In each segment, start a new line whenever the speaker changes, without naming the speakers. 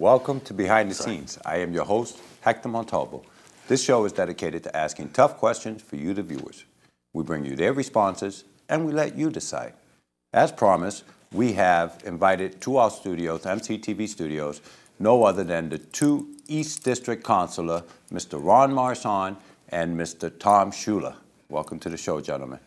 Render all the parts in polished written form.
welcome to Behind the Scenes. I am your host, Hector Montalvo. This show is dedicated to asking tough questions for you, the viewers. We bring you their responses, and we let you decide. As promised, we have invited to our studios, MCTV studios, no other than the two East District Councilor, Mr. Ron Marsan and Mr. Tom Ciulla. Welcome to the show, gentlemen.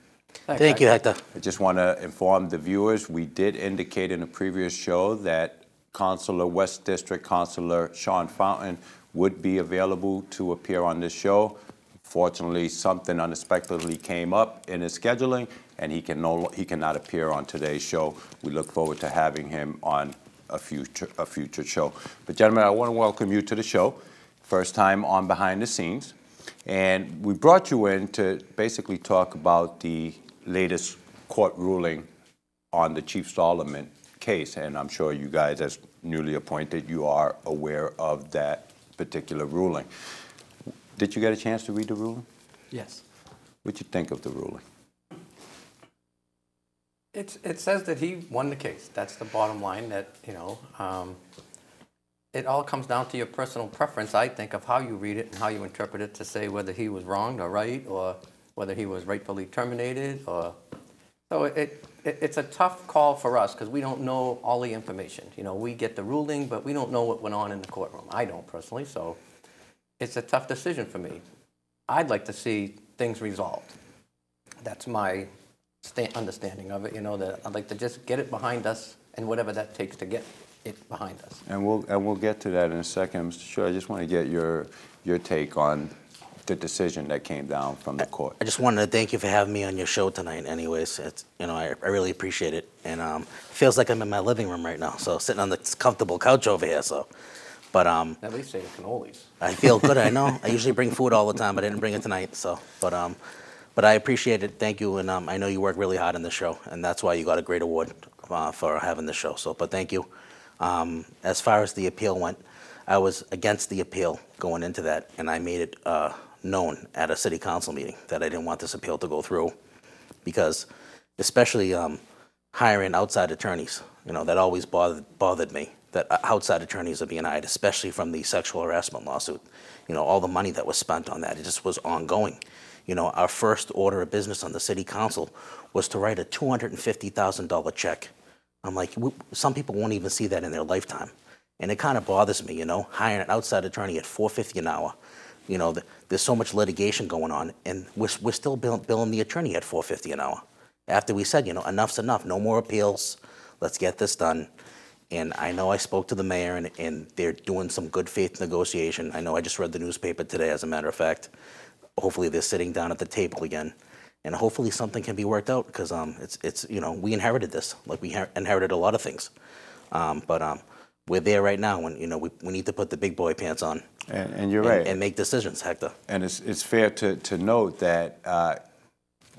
Thank you, Hector.
I just want to inform the viewers, we did indicate in a previous show that Councilor West District Councilor Sean Fountain would be available to appear on this show. Fortunately, something unexpectedly came up in his scheduling, and he cannot appear on today's show. We look forward to having him on a future show. But gentlemen, I want to welcome you to the show. First time on Behind the Scenes. And we brought you in to basically talk about the latest court ruling on the Chief Solomon case. And I'm sure you guys, as newly appointed, you are aware of that particular ruling. Did you get a chance to read the ruling?
Yes.
What'd you think of the ruling?
It says that he won the case. That's the bottom line. That, you know, it all comes down to your personal preference, I think, of how you read it and how you interpret it to say whether he was wrong or right, or whether he was rightfully terminated. Or so it's a tough call for us because we don't know all the information. You know, we get the ruling, but we don't know what went on in the courtroom. I don't personally, so it's a tough decision for me. I'd like to see things resolved. That's my understanding of it. You know, that I'd like to just get it behind us, and whatever that takes to get it behind us.
And we'll get to that in a second, Mr. Ciulla. I just want to get your take on the decision that came down from the court.
I just wanted to thank you for having me on your show tonight. Anyways, it's, you know, I really appreciate it, and it feels like I'm in my living room right now. So sitting on this comfortable couch over here. So, but
at least say the cannolis.
I feel good. I know. I usually bring food all the time, but I didn't bring it tonight. So, but I appreciate it. Thank you, and I know you work really hard on the show, and that's why you got a great award for having the show. So, but thank you. As far as the appeal went, I was against the appeal going into that, and I made it known at a city council meeting that I didn't want this appeal to go through, because especially hiring outside attorneys, you know, that always bothered me, that outside attorneys are being hired, especially from the sexual harassment lawsuit. You know, all the money that was spent on that, it just was ongoing. You know, our first order of business on the city council was to write a $250,000 check. I'm like, some people won't even see that in their lifetime. And it kind of bothers me, you know, hiring an outside attorney at $450 an hour. You know, there's so much litigation going on, and we're still billing the attorney at $450 an hour. After we said, you know, enough's enough, no more appeals, let's get this done. And I know I spoke to the mayor, and they're doing some good faith negotiation. I know I just read the newspaper today, as a matter of fact. Hopefully they're sitting down at the table again. And hopefully something can be worked out, because it's you know, we inherited this, like we inherited a lot of things. But we're there right now, and you know, we need to put the big boy pants on.
And you're right.
And make decisions, Hector.
And it's fair to note that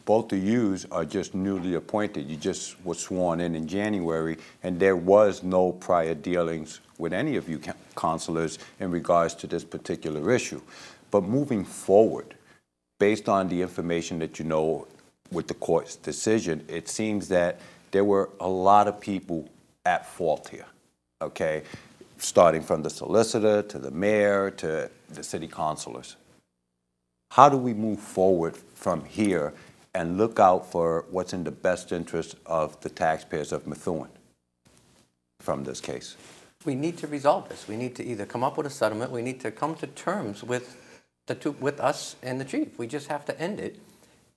both of you are just newly appointed. You just were sworn in January, and there was no prior dealings with any of you councilors in regards to this particular issue. But moving forward, based on the information that you know with the court's decision, it seems that there were a lot of people at fault here, okay? Starting from the solicitor to the mayor to the city councilors. How do we move forward from here and look out for what's in the best interest of the taxpayers of Methuen from this case?
We need to resolve this. We need to either come up with a settlement. We need to come to terms with us and the chief. We just have to end it.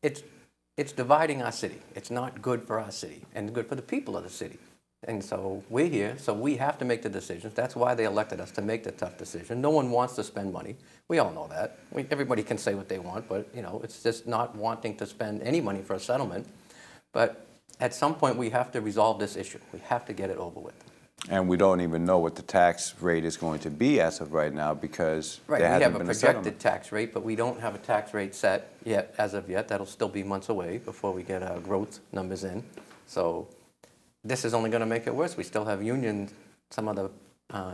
It's dividing our city. It's not good for our city and good for the people of the city. And so we're here, so we have to make the decisions. That's why they elected us, to make the tough decision. No one wants to spend money. We all know that. Everybody can say what they want, but you know, it's just not wanting to spend any money for a settlement. But at some point, we have to resolve this issue. We have to get it over with.
And we don't even know what the tax rate is going to be as of right now, because there hasn't been a settlement.
We have a projected tax rate, but we don't have a tax rate set yet, as of yet. That'll still be months away before we get our growth numbers in. So this is only going to make it worse. We still have unions. Some of the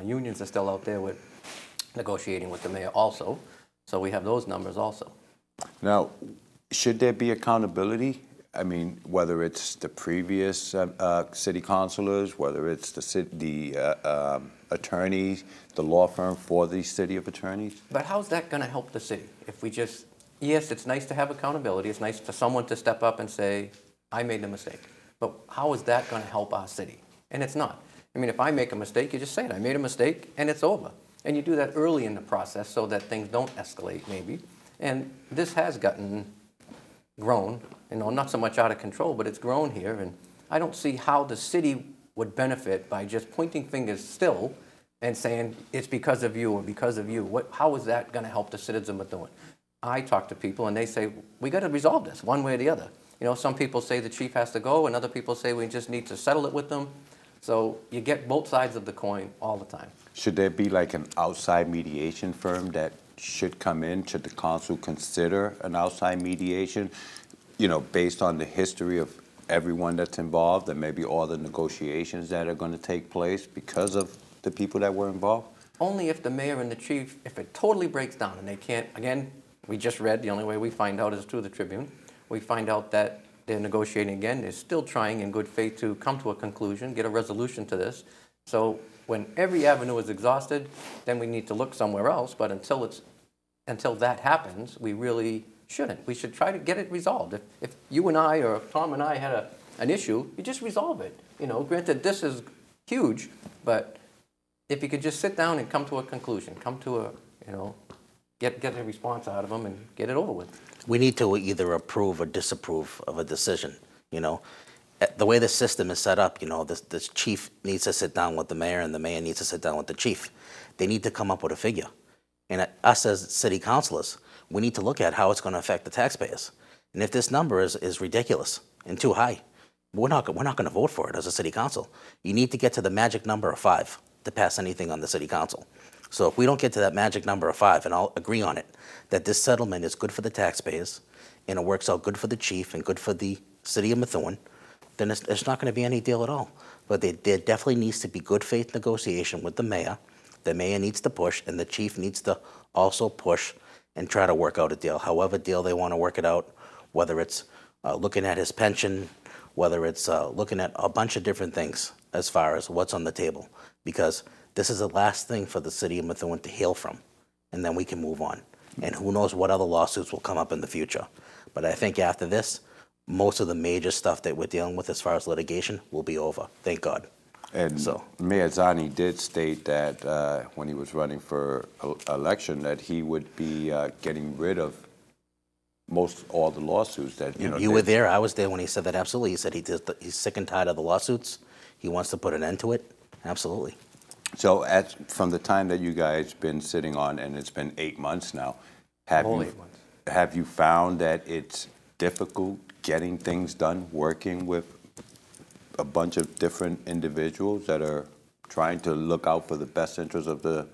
unions are still out there with negotiating with the mayor also. So we have those numbers also.
Now, should there be accountability I mean, whether it's the previous city councilors, whether it's the attorneys, the law firm for the city of attorneys.
But how's that going to help the city? If we just, yes, it's nice to have accountability. It's nice for someone to step up and say, I made a mistake. But how is that going to help our city? And it's not. I mean, if I make a mistake, you just say it. I made a mistake, and it's over. And you do that early in the process so that things don't escalate, maybe. And this has grown, not so much out of control, but it's grown here. And I don't see how the city would benefit by just pointing fingers still and saying, it's because of you or because of you. How is that going to help the citizens of Methuen? I talk to people, and they say, we got to resolve this one way or the other. Some people say the chief has to go, and other people say we just need to settle it with them. So you get both sides of the coin all the time.
Should there be like an outside mediation firm that should come in? Should the council consider an outside mediation, based on the history of everyone that's involved and maybe all the negotiations that are going to take place because of the people that were involved?
Only if the mayor and the chief, if it totally breaks down and they can't, again, we just read, the only way we find out is through the Tribune. We find out that they're negotiating again. They're still trying in good faith to come to a conclusion, get a resolution to this. So when every avenue is exhausted, then we need to look somewhere else. But until that happens, we really shouldn't. We should try to get it resolved. If you and I or if Tom and I had an issue, you just resolve it. Granted, this is huge, but if you could just sit down and come to a conclusion, come to a, get a response out of them and get it over with.
We need to either approve or disapprove of a decision, The way the system is set up, this chief needs to sit down with the mayor and the mayor needs to sit down with the chief. They need to come up with a figure. And us as city councilors, we need to look at how it's going to affect the taxpayers. And if this number is ridiculous and too high, we're not going to vote for it as a city council. You need to get to the magic number of 5 to pass anything on the city council. So if we don't get to that magic number of 5, and I'll agree on it, that this settlement is good for the taxpayers and it works out good for the chief and good for the city of Methuen, then it's not going to be any deal at all. But there definitely needs to be good faith negotiation with the mayor. The mayor needs to push, and the chief needs to also push and try to work out a deal. However deal they want to work it out, whether it's looking at his pension, whether it's looking at a bunch of different things as far as what's on the table. Because this is the last thing for the city of Methuen to heal from, and then we can move on. And who knows what other lawsuits will come up in the future. But I think after this, most of the major stuff that we're dealing with as far as litigation will be over. Thank God.
And
so,
Mayor Zani did state that when he was running for election that he would be getting rid of all the lawsuits that,
You were there. I was there when he said that, absolutely. He said he's sick and tired of the lawsuits. He wants to put an end to it. Absolutely.
So from the time that you guys been sitting on, and it's been 8 months now, have you found that it's difficult getting things done, working with a bunch of different individuals that are trying to look out for the best interests of the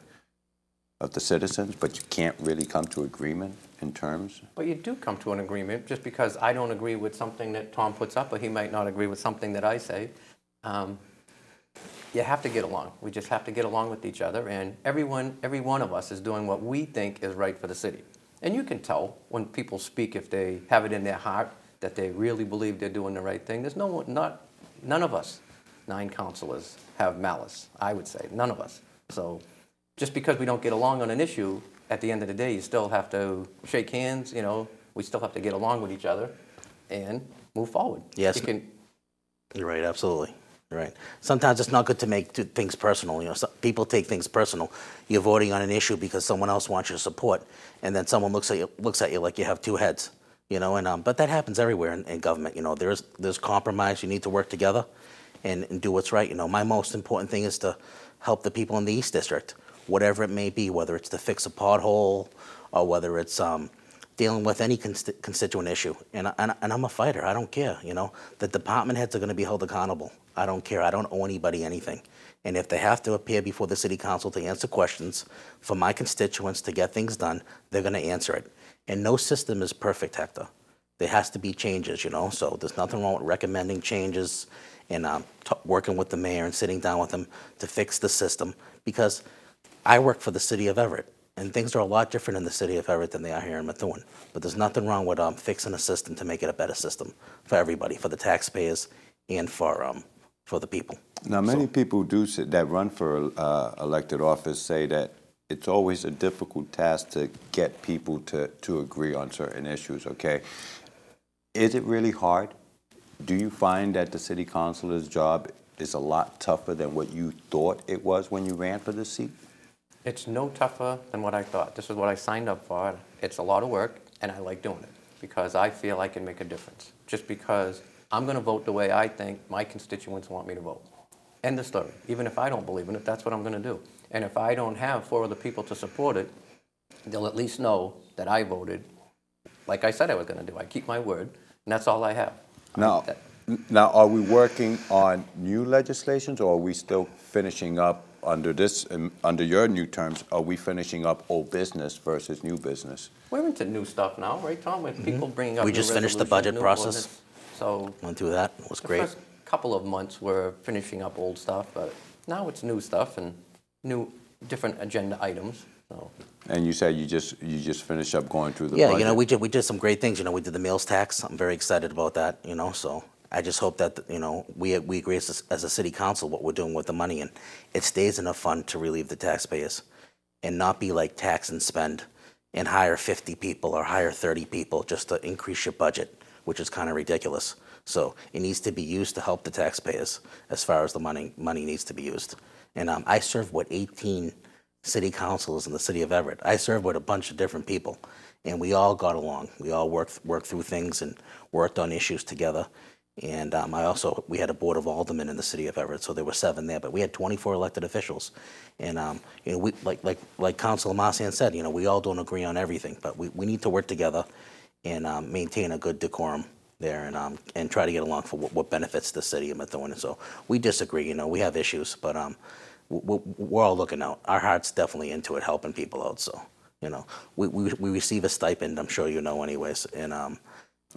citizens, but you can't really come to agreement in terms?
But you do come to an agreement just because I don't agree with something that Tom puts up, or he might not agree with something that I say. You have to get along. We just have to get along with each other, and every one of us is doing what we think is right for the city. And you can tell when people speak if they have it in their heart that they really believe they're doing the right thing. There's none of us, 9 councilors, have malice, I would say. None of us. So just because we don't get along on an issue, at the end of the day, you still have to shake hands, we still have to get along with each other and move forward.
Yes, you're right, absolutely. You're right. Sometimes it's not good to make things personal. People take things personal. You're voting on an issue because someone else wants your support, and then someone looks at you like you have 2 heads. But that happens everywhere in government. There's compromise. You need to work together and do what's right. My most important thing is to help the people in the East District, whatever it may be, whether it's to fix a pothole or whether it's dealing with any constituent issue. And I'm a fighter. I don't care. The department heads are going to be held accountable. I don't care. I don't owe anybody anything. And if they have to appear before the city council to answer questions for my constituents to get things done, they're going to answer it. And no system is perfect, Hector. There has to be changes, So there's nothing wrong with recommending changes and working with the mayor and sitting down with him to fix the system. Because I work for the city of Everett. And things are a lot different in the city of Everett than they are here in Methuen. But there's nothing wrong with fixing a system to make it a better system for everybody, for the taxpayers and for the people.
Now, many people that run for elected office say that it's always a difficult task to get people to agree on certain issues, okay? Is it really hard? Do you find that the city councilor's job is a lot tougher than what you thought it was when you ran for the seat?
It's no tougher than what I thought. This is what I signed up for. It's a lot of work, and I like doing it because I feel I can make a difference. Just because I'm going to vote the way I think my constituents want me to vote. End of story. Even if I don't believe in it, that's what I'm going to do. And if I don't have 4 other people to support it, they'll at least know that I voted like I said I was going to do. I keep my word, and that's all I have.
Now, are we working on new legislations, or are we still finishing up under your new terms, are we finishing up old business versus new business?
We're into new stuff now, right, Tom? With people bringing up
We just finished the budget process.
So
went through that. It was great.
The first couple of months we're finishing up old stuff, but now it's new stuff and different agenda items. So. And
you said you just finished up going through the
budget?
Yeah,
you know, we did some great things. You know, we did the meals tax. I'm very excited about that. You know, so I just hope that you know we agree as a city council what we're doing with the money, and it stays in a fund to relieve the taxpayers, and not be like tax and spend, and hire 50 people or hire 30 people just to increase your budget, which is kind of ridiculous. So it needs to be used to help the taxpayers as far as the money needs to be used. And I serve 18 city councilors in the city of Everett. I served with a bunch of different people, and we all got along. We all worked through things and worked on issues together. And we had a board of aldermen in the city of Everett, so there were 7 there, but we had 24 elected officials. And you know, we like Councilor Marsan said, you know, we all don't agree on everything, but we need to work together and maintain a good decorum there, and try to get along for what benefits the city of Methuen. And so we disagree, you know, we have issues, but we're all looking out. Our heart's definitely into it, helping people out. So, you know, we receive a stipend, I'm sure you know anyways, and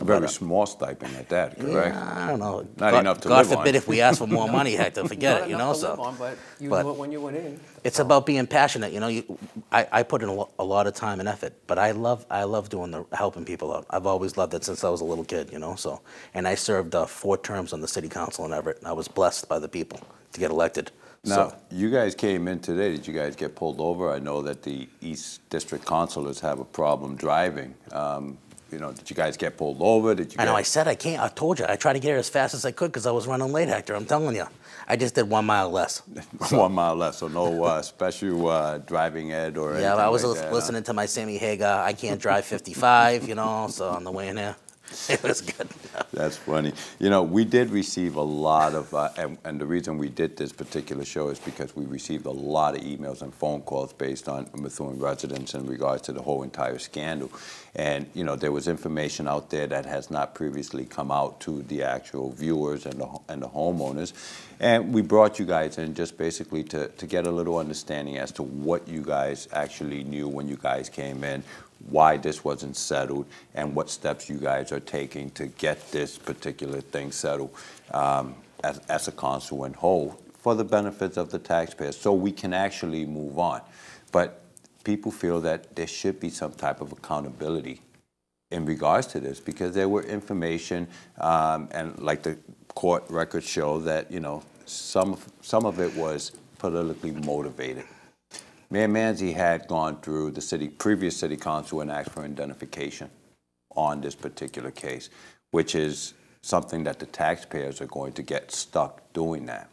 a very small stipend at that, correct?
Yeah, I don't know.
Not enough to
God
live on.
God forbid if we ask for more money, Hector, forget it, you know.
So, on, but you knew it when you went in.
It's about being passionate, you know. I put in a lot of time and effort, but I love doing helping people out. I've always loved it since I was a little kid, you know. So, and I served 4 terms on the city council in Everett. I was blessed by the people to get elected.
Now, you guys came in today. Did you guys get pulled over? I know that the East District councilors have a problem driving. You know, did you guys get pulled over?
I know, I said I can't. I told you. I tried to get here as fast as I could because I was running late, Hector. I'm telling you. I just did 1 mile less.
So. 1 mile less, so no special driving ed or anything.
Yeah, I was
like
listening to my Sammy Hagar, I can't drive 55, you know, so on the way in here. It was good.
That's funny. You know, we did receive a lot of, and the reason we did this particular show is because we received a lot of emails and phone calls based on Methuen residents in regards to the whole entire scandal. And, you know, there was information out there that has not previously come out to the actual viewers and the homeowners. And we brought you guys in just basically to get a little understanding as to what you guys actually knew when you guys came in, why this wasn't settled, and what steps you guys are taking to get this particular thing settled as a council in whole for the benefits of the taxpayers, so we can actually move on. But people feel that there should be some type of accountability in regards to this, because there were information, and like the court records show that, you know, some of it was politically motivated. Mayor Manzi had gone through the previous city council and asked for indemnification on this particular case, which is something that the taxpayers are going to get stuck doing that.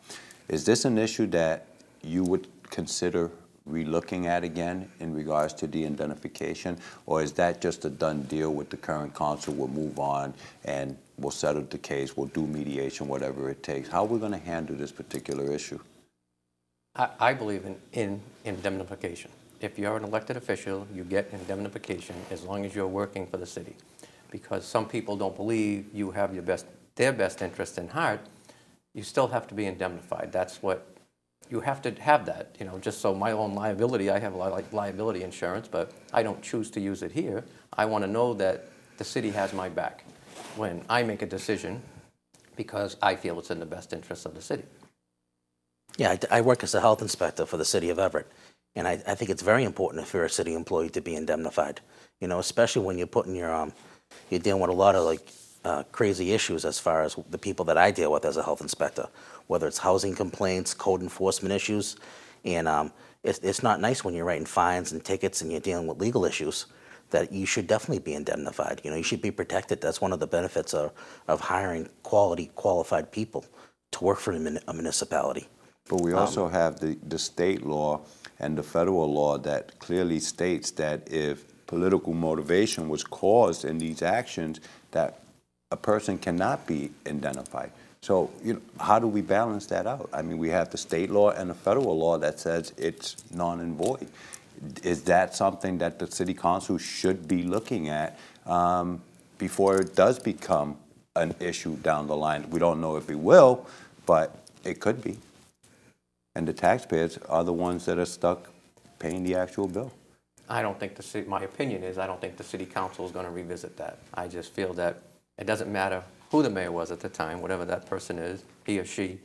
Is this an issue that you would consider relooking at again in regards to the indemnification, or is that just a done deal with the current council? We'll move on and we'll settle the case, we'll do mediation, whatever it takes. How are we going to handle this particular issue?
I believe in indemnification. If you're an elected official, you get indemnification as long as you're working for the city. Because some people don't believe you have their best interest in heart, you still have to be indemnified. That's what, you have to have that. You know, just so my own liability, I have liability insurance, but I don't choose to use it here. I want to know that the city has my back when I make a decision because I feel it's in the best interest of the city.
Yeah, I work as a health inspector for the city of Everett, And I think it's very important if you're a city employee to be indemnified, you know, especially when you're putting your, you're dealing with a lot of like crazy issues as far as the people that I deal with as a health inspector, whether it's housing complaints, code enforcement issues. And it's not nice when you're writing fines and tickets and you're dealing with legal issues, that you should definitely be indemnified. You know, you should be protected. That's one of the benefits of hiring qualified people to work for a municipality.
But we also have the state law and the federal law that clearly states that if political motivation was caused in these actions, that a person cannot be indemnified. So, you know, how do we balance that out? I mean, we have the state law and the federal law that says it's non and void. Is that something that the city council should be looking at before it does become an issue down the line? We don't know if it will, but it could be. And the taxpayers are the ones that are stuck paying the actual bill.
I don't think my opinion is, I don't think the city council is going to revisit that. I just feel that it doesn't matter who the mayor was at the time, whatever that person is, he or she,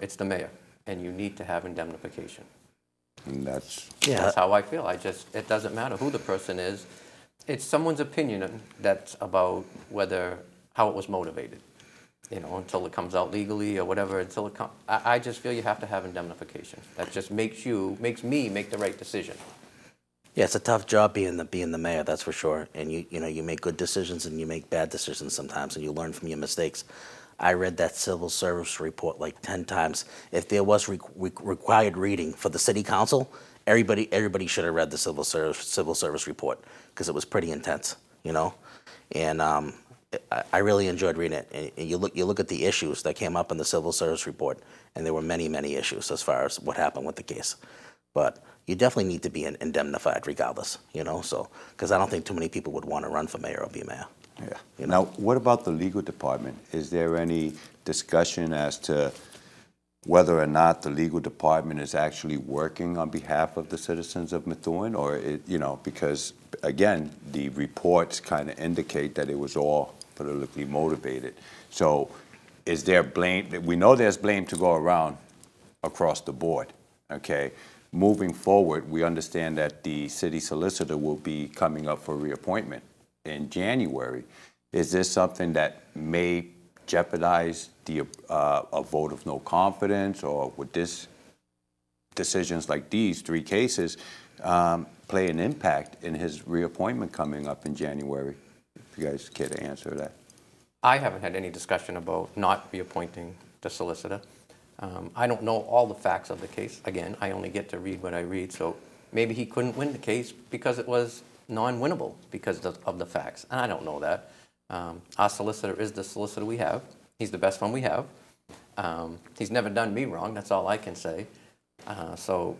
it's the mayor, and you need to have indemnification.
And that's
how I feel. It doesn't matter who the person is. It's someone's opinion that's about how it was motivated. You know, until it comes out legally or whatever, I just feel you have to have indemnification. That just makes me make the right decision.
Yeah, it's a tough job being the mayor, that's for sure. And you know, you make good decisions and you make bad decisions sometimes, and you learn from your mistakes. I read that civil service report like 10 times. If there was required reading for the city council, everybody should have read the civil service report, because it was pretty intense, you know. And I really enjoyed reading it. And you look at the issues that came up in the civil service report, and there were many, many issues as far as what happened with the case. But you definitely need to be indemnified regardless, you know, so, because I don't think too many people would want to run for mayor or be mayor.
Yeah.
You know?
Now, what about the legal department? Is there any discussion as to whether or not the legal department is actually working on behalf of the citizens of Methuen, or you know, because again, the reports kind of indicate that it was all politically motivated. So is there blame? We know there's blame to go around across the board, okay? Moving forward, we understand that the city solicitor will be coming up for reappointment in January. Is this something that may jeopardize a vote of no confidence, or would decisions like these 3 cases play an impact in his reappointment coming up in January? If you guys care to answer that.
I haven't had any discussion about not reappointing the solicitor. I don't know all the facts of the case. Again, I only get to read what I read, so maybe he couldn't win the case because it was non-winnable because of the facts, and I don't know that. Our solicitor is the solicitor we have. He's the best one we have. He's never done me wrong, that's all I can say. So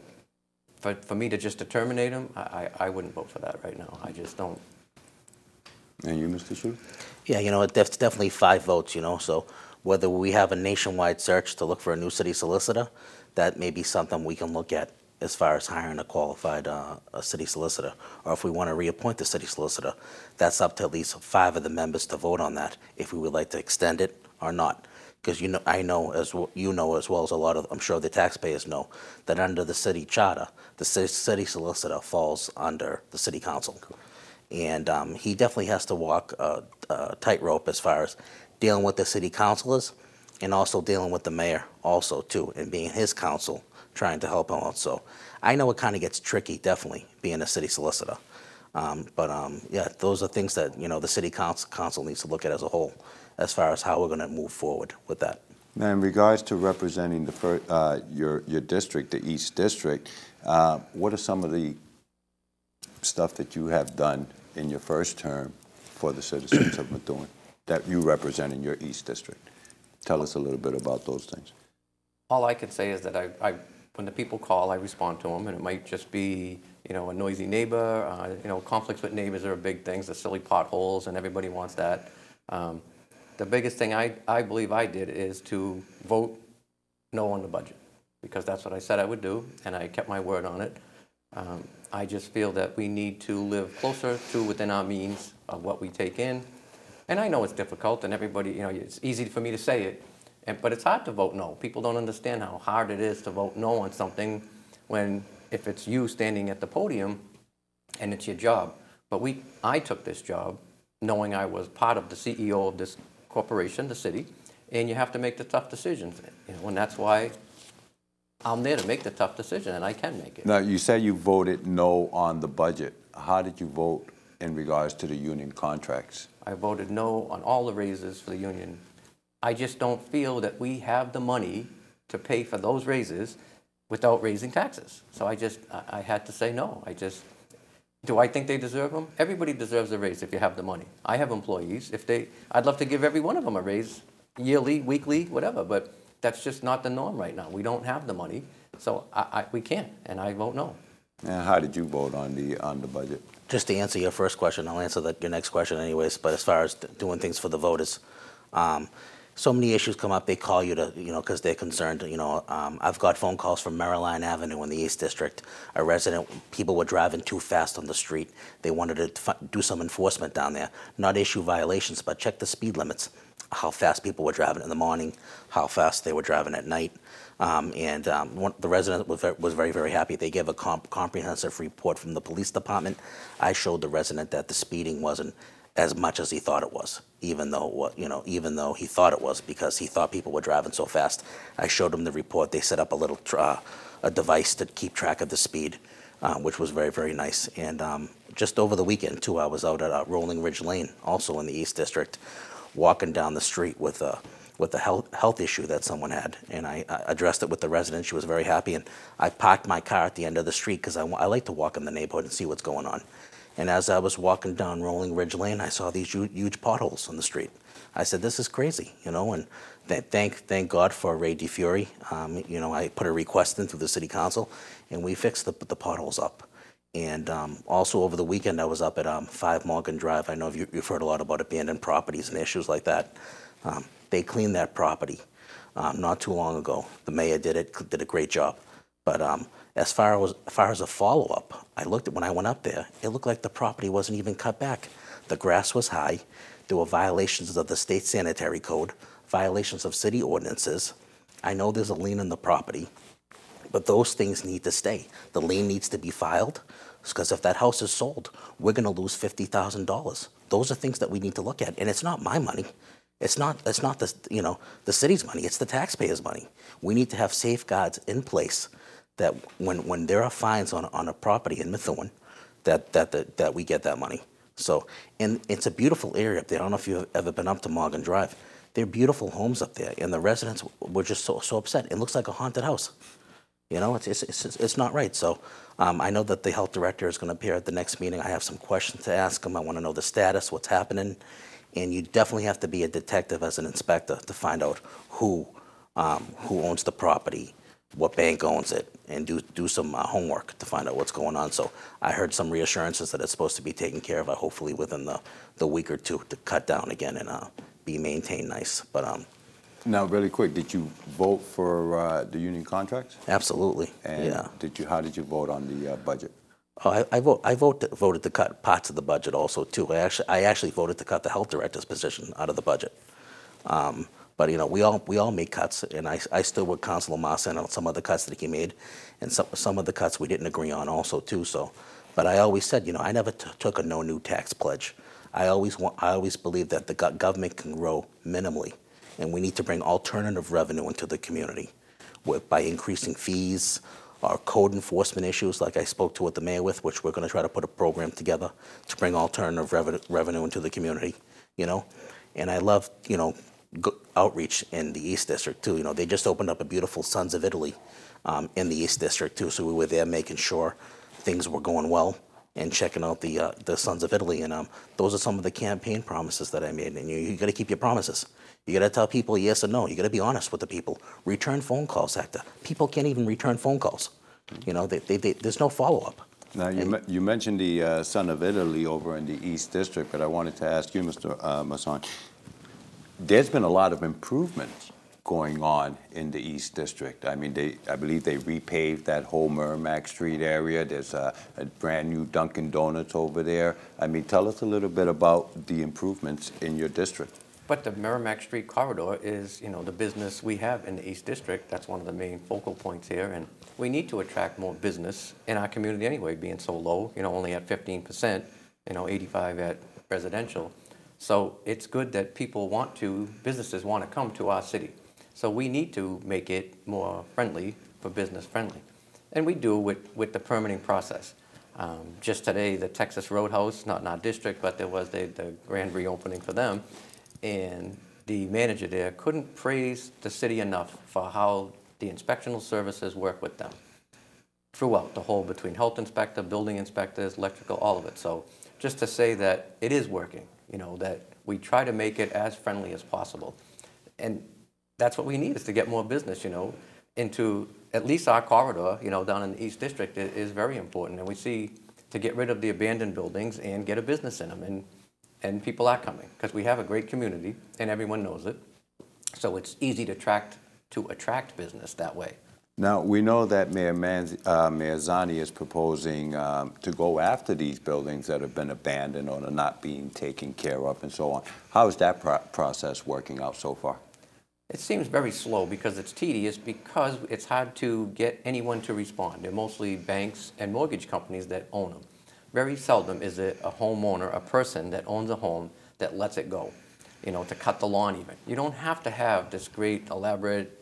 for me to just to terminate him, I wouldn't vote for that right now. I just don't.
And you, Mr. Shu?
Yeah, you know, that's definitely 5 votes, you know, so whether we have a nationwide search to look for a new city solicitor, that may be something we can look at as far as hiring a qualified a city solicitor. Or if we want to reappoint the city solicitor, that's up to at least 5 of the members to vote on that, if we would like to extend it or not. Because you know, I know as well, you know as well as a lot of, I'm sure the taxpayers know, that under the city charter, the city solicitor falls under the city council. And he definitely has to walk a tightrope as far as dealing with the city councilors and also dealing with the mayor also too, and being his counsel, trying to help him out. So I know it kind of gets tricky, definitely, being a city solicitor. Yeah, those are things that, you know, the city council needs to look at as a whole as far as how we're going to move forward with that.
Now, in regards to representing your district, the East District, what are some of the stuff that you have done in your first term for the citizens of Methuen that you represent in your East District? Tell us a little bit about those things.
All I can say is that when the people call, I respond to them, and it might just be, you know, a noisy neighbor. You know, conflicts with neighbors are big things, the silly potholes, and everybody wants that. The biggest thing I believe I did is to vote no on the budget, because that's what I said I would do, and I kept my word on it. I just feel that we need to live closer to within our means of what we take in. And I know it's difficult, and everybody, you know, it's easy for me to say it, but it's hard to vote no. People don't understand how hard it is to vote no on something when if it's you standing at the podium and it's your job. But I took this job knowing I was part of the CEO of this corporation, the city, and you have to make the tough decisions. And that's why I'm there to make the tough decision, and I can make it.
Now, you said you voted no on the budget. How did you vote in regards to the union contracts?
I voted no on all the raises for the union. I just don't feel that we have the money to pay for those raises without raising taxes. So I had to say no. Do I think they deserve them? Everybody deserves a raise if you have the money. I have employees. I'd love to give every one of them a raise, yearly, weekly, whatever, but that's just not the norm right now. We don't have the money, so we can't, and I vote no.
And how did you vote on the budget?
Just to answer your first question, I'll answer your next question anyways, but as far as doing things for the voters, so many issues come up, they call you to, because they're concerned. I've got phone calls from Maryline Avenue in the East District. People were driving too fast on the street. They wanted to do some enforcement down there. Not issue violations, but check the speed limits. How fast people were driving in the morning, how fast they were driving at night. The resident was very, very happy. They gave a comprehensive report from the police department. I showed the resident that the speeding wasn't as much as he thought it was, even though he thought it was, because he thought people were driving so fast. I showed him the report. They set up a little a device to keep track of the speed, which was very, very nice. And just over the weekend, too, I was out at Rolling Ridge Lane, also in the East District, walking down the street with a health issue that someone had, and I addressed it with the resident. She was very happy, and I parked my car at the end of the street because I like to walk in the neighborhood and see what's going on. And as I was walking down Rolling Ridge Lane, I saw these huge potholes on the street. I said, "This is crazy," and thank God for Ray DeFury. I put a request in through the city council, and we fixed the potholes up. And also over the weekend, I was up at 5 Morgan Drive. I know you've heard a lot about abandoned properties and issues like that. They cleaned that property not too long ago. The mayor did a great job. But as far as a follow-up, when I went up there, it looked like the property wasn't even cut back. The grass was high. There were violations of the state sanitary code, violations of city ordinances. I know there's a lien on the property, but those things need to stay. The lien needs to be filed, because if that house is sold, we're going to lose $50,000. Those are things that we need to look at, and it's not my money. It's not the city's money. It's the taxpayers' money. We need to have safeguards in place that when there are fines on a property in Methuen, that we get that money. So, and it's a beautiful area up there. I don't know if you've ever been up to Morgan Drive. They're beautiful homes up there, and the residents were just so upset. It looks like a haunted house. It's not right. So I know that the health director is going to appear at the next meeting. I have some questions to ask him. I want to know the status, what's happening. And you definitely have to be a detective as an inspector to find out who owns the property, what bank owns it, and do some homework to find out what's going on. So I heard some reassurances that it's supposed to be taken care of, hopefully within the week or two, to cut down again and be maintained nice. But
now, really quick, did you vote for the union contracts?
Absolutely.
And
yeah.
How did you vote on the budget?
Oh, I voted to cut parts of the budget also too. I actually voted to cut the health director's position out of the budget. But we all make cuts, and I stood with Councilor Marsan on some of the cuts that he made, and some of the cuts we didn't agree on also too. So, but I always said, I never took a no new tax pledge. I always believe that the government can grow minimally, and we need to bring alternative revenue into the community, by increasing fees. Our code enforcement issues, like I spoke to with the mayor with, which we're going to try to put a program together to bring alternative revenue into the community, And I love, outreach in the East District too. They just opened up a beautiful Sons of Italy in the East District too. So we were there making sure things were going well and checking out the Sons of Italy. And those are some of the campaign promises that I made. And you got to keep your promises. You got to tell people yes or no. You got to be honest with the people. Return phone calls, Hector. People can't even return phone calls. There's no follow-up.
Now, you mentioned the Son of Italy over in the East District, but I wanted to ask you, Mr. Marsan, there's been a lot of improvements going on in the East District. I mean, I believe they repaved that whole Merrimack Street area. There's a brand new Dunkin' Donuts over there. I mean, tell us a little bit about the improvements in your district.
But the Merrimack Street corridor is, the business we have in the East District. That's one of the main focal points here, and we need to attract more business in our community anyway, being so low, only at 15%, 85 at residential. So it's good that businesses want to come to our city. So we need to make it more friendly, for business friendly. And we do with the permitting process. Just today, the Texas Roadhouse, not in our district, but there was the grand reopening for them. And the manager there couldn't praise the city enough for how the inspectional services work with them throughout the whole, between health inspector, building inspectors, electrical, all of it. So just to say that it is working, that we try to make it as friendly as possible. And that's what we need, is to get more business, into at least our corridor, down in the East District is very important. And we see to get rid of the abandoned buildings and get a business in them. And people are coming because we have a great community and everyone knows it. So it's easy to attract business that way.
Now, we know that Mayor Zani is proposing to go after these buildings that have been abandoned or are not being taken care of and so on. How is that process working out so far?
It seems very slow because it's tedious, because it's hard to get anyone to respond. They're mostly banks and mortgage companies that own them. Very seldom is it a homeowner, a person that owns a home, that lets it go, to cut the lawn even. You don't have to have this great, elaborate,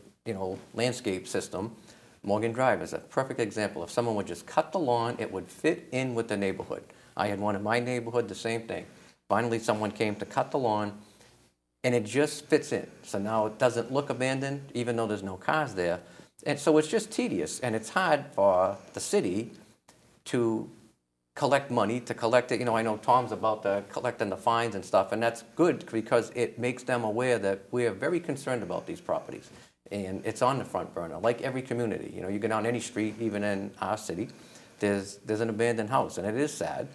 landscape system. Morgan Drive is a perfect example. If someone would just cut the lawn, it would fit in with the neighborhood. I had one in my neighborhood, the same thing. Finally, someone came to cut the lawn, and it just fits in. So now it doesn't look abandoned, even though there's no cars there. And so it's just tedious, and it's hard for the city to collect money, to collect it. I know Tom's about collecting the fines and stuff, and that's good because it makes them aware that we are very concerned about these properties. And it's on the front burner, like every community. You go down any street, even in our city, there's an abandoned house, and it is sad.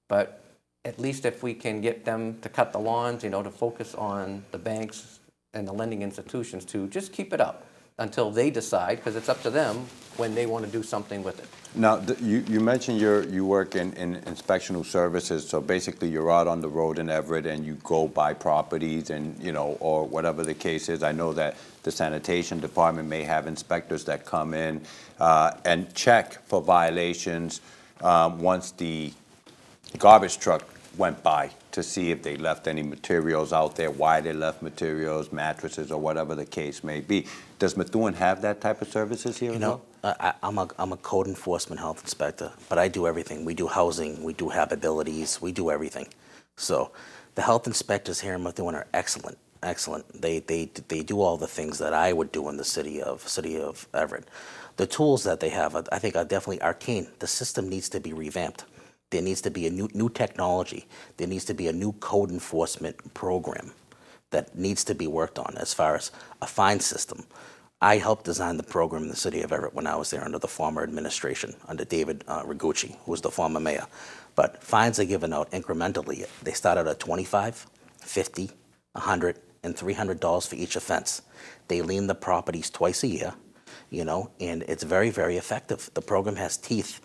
But at least if we can get them to cut the lawns, to focus on the banks and the lending institutions to just keep it up until they decide, because it's up to them when they want to do something with it.
Now, you mentioned you work in inspectional services, so basically you're out on the road in Everett and you go by properties and, or whatever the case is. I know that the sanitation department may have inspectors that come in and check for violations once the garbage truck went by, to see if they left any materials out there, why they left materials, mattresses, or whatever the case may be. Does Methuen have that type of services here?
I'm a code enforcement health inspector, but I do everything. We do housing, we do habitabilities, we do everything. So the health inspectors here in Methuen are excellent. They do all the things that I would do in the city of Everett. The tools that they have, I think, are definitely arcane. The system needs to be revamped. There needs to be a new technology. There needs to be a new code enforcement program that needs to be worked on as far as a fine system. I helped design the program in the city of Everett when I was there under the former administration, under David Rigucci, who was the former mayor. But fines are given out incrementally. They start out at $25, $50, $100, and $300 for each offense. They lien the properties twice a year, and it's very, very effective. The program has teeth.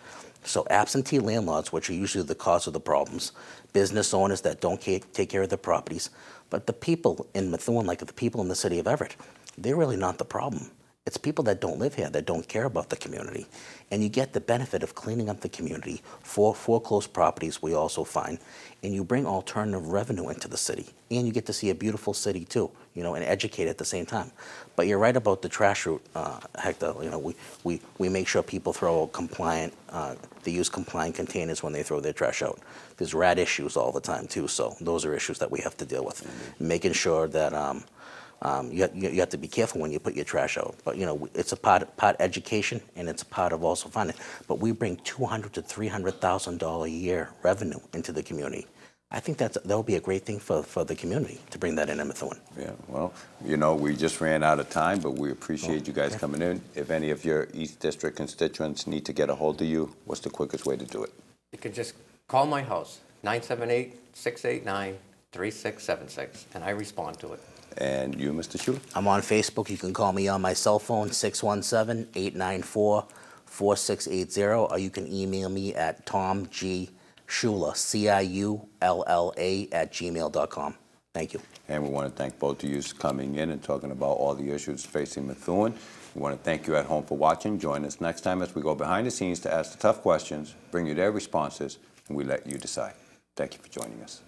So absentee landlords, which are usually the cause of the problems, business owners that don't take care of their properties, but the people in Methuen, like the people in the city of Everett, they're really not the problem. It's people that don't live here, that don't care about the community. And you get the benefit of cleaning up the community for foreclosed properties we also find, and you bring alternative revenue into the city. And you get to see a beautiful city too, and educate at the same time. But you're right about the trash route, Hector. We make sure people throw compliant, they use compliant containers when they throw their trash out. There's rat issues all the time too, so those are issues that we have to deal with. Making sure that you have to be careful when you put your trash out. But it's a part education, and it's a part of also funding. But we bring $200,000 to $300,000 a year revenue into the community. I think that would be a great thing for the community to bring that in Methuen.
Yeah, well, we just ran out of time, but we appreciate you guys coming in. If any of your East District constituents need to get a hold of you, what's the quickest way to do it?
You can just call my house, 978-689-3676, and I respond to it.
And you, Mr. Ciulla?
I'm on Facebook. You can call me on my cell phone, 617-894-4680, or you can email me at tomgciulla, CIULLA @gmail.com. Thank you.
And we want to thank both of you for coming in and talking about all the issues facing Methuen. We want to thank you at home for watching. Join us next time as we go behind the scenes to ask the tough questions, bring you their responses, and we let you decide. Thank you for joining us.